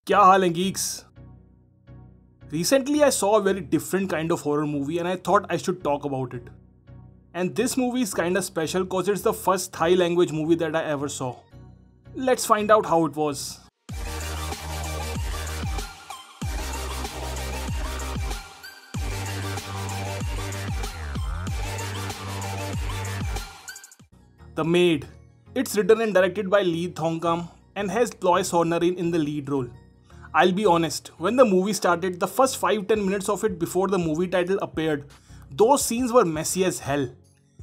क्या हाल है geeks? Recently I saw a very different kind of horror movie and I thought I should talk about it. And this movie is kinda special cause it's the first Thai language movie that I ever saw. Let's find out how it was. The Maid. It's written and directed by Lee Thongkam and has Ploy Sornarin in the lead role. I'll be honest, when the movie started, the first 5-10 minutes of it before the movie title appeared, those scenes were messy as hell.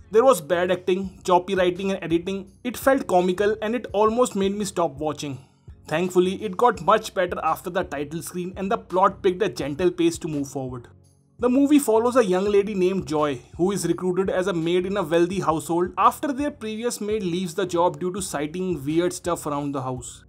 There was bad acting, choppy writing and editing, it felt comical and it almost made me stop watching. Thankfully, it got much better after the title screen and the plot picked a gentle pace to move forward. The movie follows a young lady named Joy, who is recruited as a maid in a wealthy household after their previous maid leaves the job due to citing weird stuff around the house.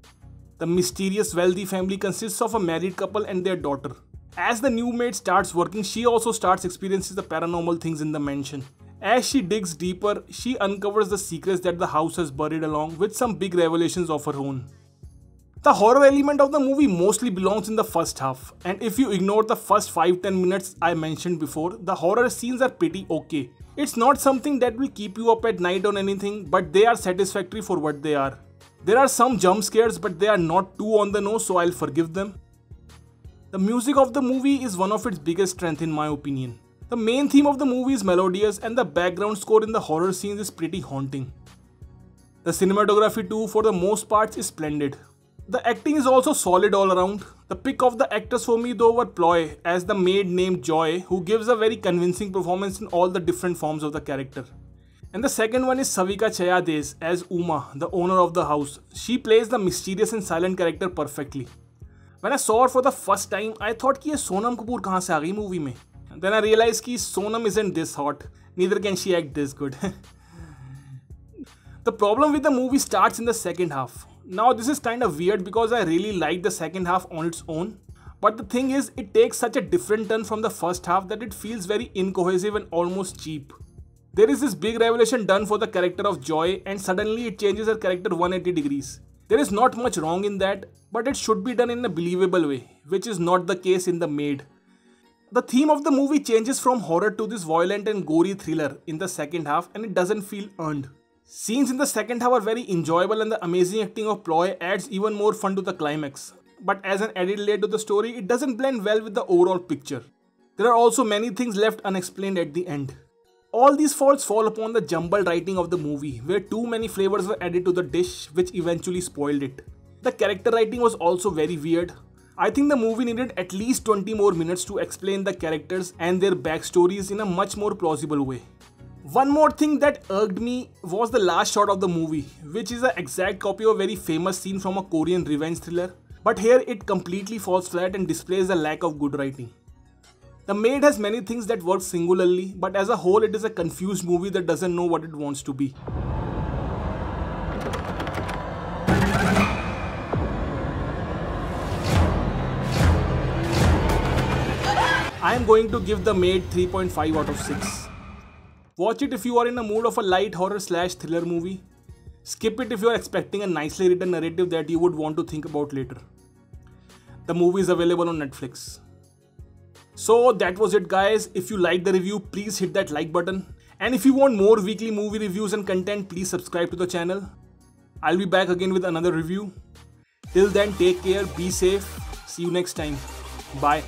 The mysterious wealthy family consists of a married couple and their daughter. As the new maid starts working, she also starts experiencing the paranormal things in the mansion. As she digs deeper, she uncovers the secrets that the house has buried along with some big revelations of her own. The horror element of the movie mostly belongs in the first half, and if you ignore the first 5-10 minutes I mentioned before, the horror scenes are pretty okay. It's not something that will keep you up at night or anything, but they are satisfactory for what they are. There are some jump scares, but they are not too on the nose, so I'll forgive them. The music of the movie is one of its biggest strengths in my opinion. The main theme of the movie is melodious and the background score in the horror scenes is pretty haunting. The cinematography too, for the most parts, is splendid. The acting is also solid all around. The pick of the actors for me though were Ploy as the maid named Joy, who gives a very convincing performance in all the different forms of the character. And the second one is Savika Chayades as Uma, the owner of the house. She plays the mysterious and silent character perfectly. When I saw her for the first time, I thought कि ये Sonam Kapoor कहाँ से आ गई movie में. Then I realized कि Sonam isn't this hot. Neither can she act this good. The problem with the movie starts in the second half. Now this is kind of weird because I really like the second half on its own. But the thing is, it takes such a different turn from the first half that it feels very incohesive and almost cheap. There is this big revelation done for the character of Joy and suddenly it changes her character 180 degrees. There is not much wrong in that, but it should be done in a believable way, which is not the case in The Maid. The theme of the movie changes from horror to this violent and gory thriller in the second half and it doesn't feel earned. Scenes in the second half are very enjoyable and the amazing acting of Ploy adds even more fun to the climax. But as an added layer to the story, it doesn't blend well with the overall picture. There are also many things left unexplained at the end. All these faults fall upon the jumbled writing of the movie, where too many flavors were added to the dish, which eventually spoiled it. The character writing was also very weird. I think the movie needed at least 20 more minutes to explain the characters and their backstories in a much more plausible way. One more thing that irked me was the last shot of the movie, which is an exact copy of a very famous scene from a Korean revenge thriller, but here it completely falls flat and displays the lack of good writing. The Maid has many things that work singularly, but as a whole it is a confused movie that doesn't know what it wants to be. I am going to give The Maid 3.5 out of 6. Watch it if you are in the mood of a light horror / thriller movie. Skip it if you are expecting a nicely written narrative that you would want to think about later. The movie is available on Netflix. So that was it guys. If you liked the review, please hit that like button. And if you want more weekly movie reviews and content, please subscribe to the channel. I'll be back again with another review. Till then, take care, be safe. See you next time. Bye.